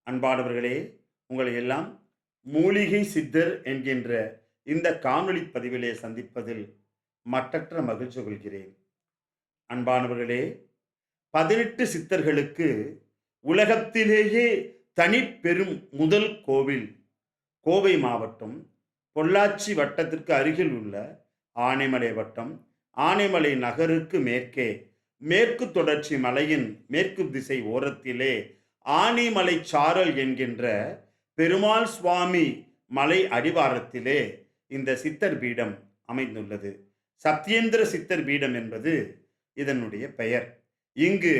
அன்பானவர்களே, உங்களை எல்லாம் மூலிகை சித்தர் என்கின்ற இந்த காணொளி பதிவிலே சந்திப்பதில் மட்டற்ற மகிழ்ச்சி கொள்கிறேன். அன்பானவர்களே, 18 சித்தர்களுக்கு உலகத்திலேயே தனிப்பெரும் முதல் கோவில் கோவை மாவட்டம் பொள்ளாச்சி வட்டத்திற்கு அருகில் உள்ள ஆனைமலை வட்டம், ஆனைமலை நகருக்கு மேற்கே மேற்கு தொடர்ச்சி மலையின் மேற்கு திசை ஓரத்திலே ஆனைமலை சாரல் என்கின்ற பெருமாள் சுவாமி மலை அடிவாரத்திலே இந்த சித்தர் பீடம் அமைந்துள்ளது. சத்யேந்திர சித்தர் பீடம் என்பது இதனுடைய பெயர். இங்கு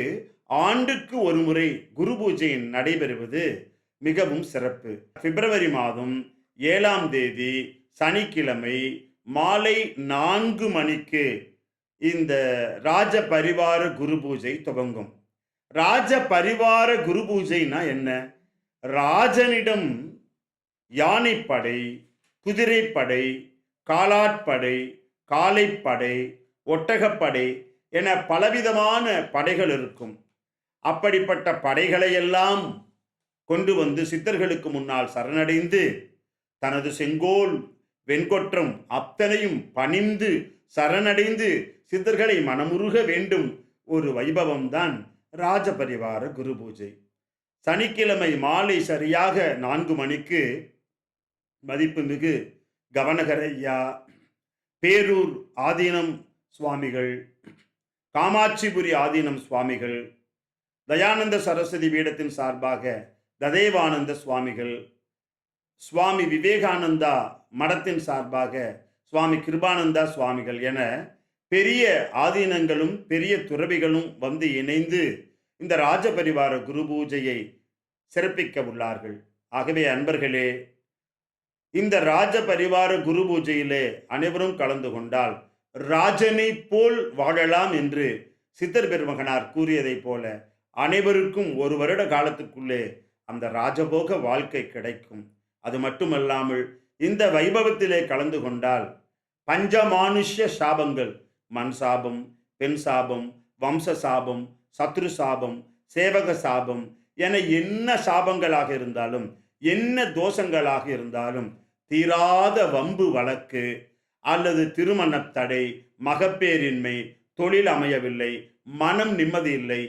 ஆண்டுக்கு ஒரு முறை குரு பூஜை நடைபெறுவது மிகவும் சிறப்பு. பிப்ரவரி மாதம் 7ஆம் தேதி சனிக்கிழமை மாலை 4 மணிக்கு இந்த ராஜ பரிவார குரு பூஜை துவங்கும். ராஜ பரிவார குரு பூஜைனா என்ன? ராஜனிடம் யானைப்படை, குதிரைப்படை, காலாட்படை, காளைப்படை, ஒட்டகப்படை என பலவிதமான படைகள் இருக்கும். அப்படிப்பட்ட படைகளையெல்லாம் கொண்டு வந்து சித்தர்களுக்கு முன்னால் சரணடைந்து தனது செங்கோல் வெண்கொற்றம் அத்தனையும் பணிந்து சரணடைந்து சித்தர்களை மனமுருக வேண்டும் ஒரு வைபவம்தான் ராஜபரிவார குரு பூஜை. சனிக்கிழமை மாலை சரியாக 4 மணிக்கு மதிப்புமிகு கவனகர் ஐயா, பேரூர் ஆதீனம் சுவாமிகள், காமாட்சிபுரி ஆதீனம் சுவாமிகள், தயானந்த சரஸ்வதி பீடத்தின் சார்பாக ததேவானந்த சுவாமிகள், சுவாமி விவேகானந்தா மடத்தின் சார்பாக சுவாமி கிருபானந்தா சுவாமிகள் என பெரிய ஆதீனங்களும் பெரிய துறவிகளும் வந்து இணைந்து இந்த ராஜபரிவார குரு பூஜையை சிறப்பிக்க உள்ளார்கள். ஆகவே அன்பர்களே, இந்த ராஜபரிவார குரு பூஜையிலே அனைவரும் கலந்து கொண்டால் ராஜனை போல் வாழலாம் என்று சித்தர் பெருமகனார் கூறியதைப் போல அனைவருக்கும் 1 வருட காலத்துக்குள்ளே அந்த ராஜபோக வாழ்க்கை கிடைக்கும். அது மட்டுமல்லாமல் இந்த வைபவத்திலே கலந்து கொண்டால் பஞ்சமானுஷ்ய சாபங்கள், மண் சாபம், பெண் சாபம், வம்ச சாபம், சத்ரு சாபம், சேவக சாபம் என என்ன சாபங்களாக இருந்தாலும், என்ன தோஷங்களாக இருந்தாலும், தீராத வம்பு வழக்கு அல்லது திருமண தடை, மகப்பேரின்மை, தொழில் அமையவில்லை, மனம் நிம்மதி இல்லை,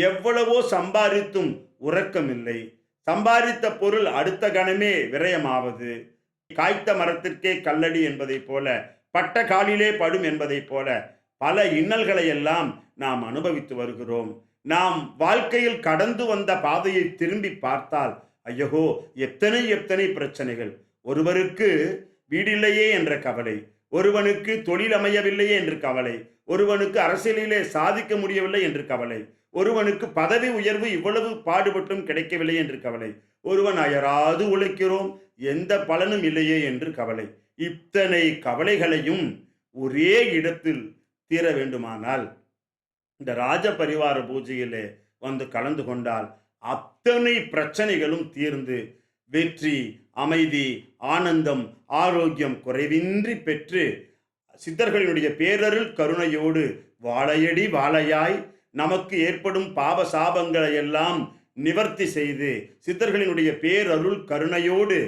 எவ்வளவோ சம்பாதித்தும் உறக்கமில்லை, சம்பாதித்த பொருள் அடுத்த கணமே விரயமாவது, காய்த்த மரத்திற்கே கல்லடி என்பதைப் போல, பட்ட காலிலே படும் என்பதைப் போல பல இன்னல்களை எல்லாம் நாம் அனுபவித்து வருகிறோம். நாம் வாழ்க்கையில் கடந்து வந்த பாதையை திரும்பி பார்த்தால் ஐயோ எத்தனை எத்தனை பிரச்சனைகள். ஒருவருக்கு வீடில்லையே என்ற கவலை, ஒருவனுக்கு தொழில் அமையவில்லையே என்று கவலை, ஒருவனுக்கு அரசியலிலே சாதிக்க முடியவில்லை என்று கவலை, ஒருவனுக்கு பதவி உயர்வு இவ்வளவு பாடுபட்டும் கிடைக்கவில்லை என்று கவலை, ஒருவன் அயராது உழைக்கிறோம் எந்த பலனும் இல்லையே என்று கவலை. இத்தனை கவலைகளையும் ஒரே இடத்தில் தீர வேண்டுமானால் இந்த ராஜ பரிவார பூஜையிலே வந்து கலந்து கொண்டால் அத்தனை பிரச்சனைகளும் தீர்ந்து வெற்றி, அமைதி, ஆனந்தம், ஆரோக்கியம் குறைவின்றி பெற்று சித்தர்களினுடைய பேரருள் கருணையோடு வாழையடி வாழையாய் நமக்கு ஏற்படும் பாவ சாபங்களை எல்லாம் நிவர்த்தி செய்து சித்தர்களினுடைய பேரருள் கருணையோடு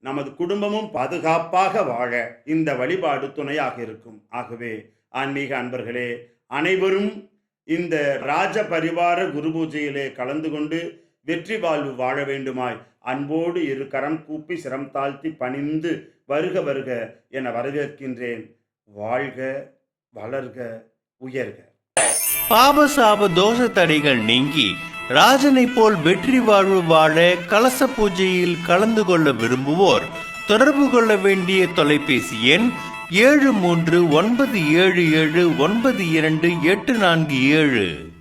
நமது குடும்பமும் பாதுகாப்பாக வாழ இந்த வழிபாடு துணையாக இருக்கும். ஆகவே ஆன்மீக அன்பர்களே, அனைவரும் இந்த ராஜ பரிவார குரு பூஜையிலே கலந்து கொண்டு வெற்றி வாழ்வு வாழ வேண்டுமாய் அன்போடு 2 கரம் கூப்பி சிரம் தாழ்த்தி பணிந்து வருக வருக என வரவேற்கின்றேன். வாழ்க, வளர்க, உயர்க. பாபசாப தோஷ தடைகள் நீங்கி ராஜனை போல் வெற்றி வாழ்வு வாழ கலச பூஜையில் கலந்து கொள்ள விரும்புவோர் தொடர்பு கொள்ள வேண்டிய தொலைபேசி எண் 7397792847.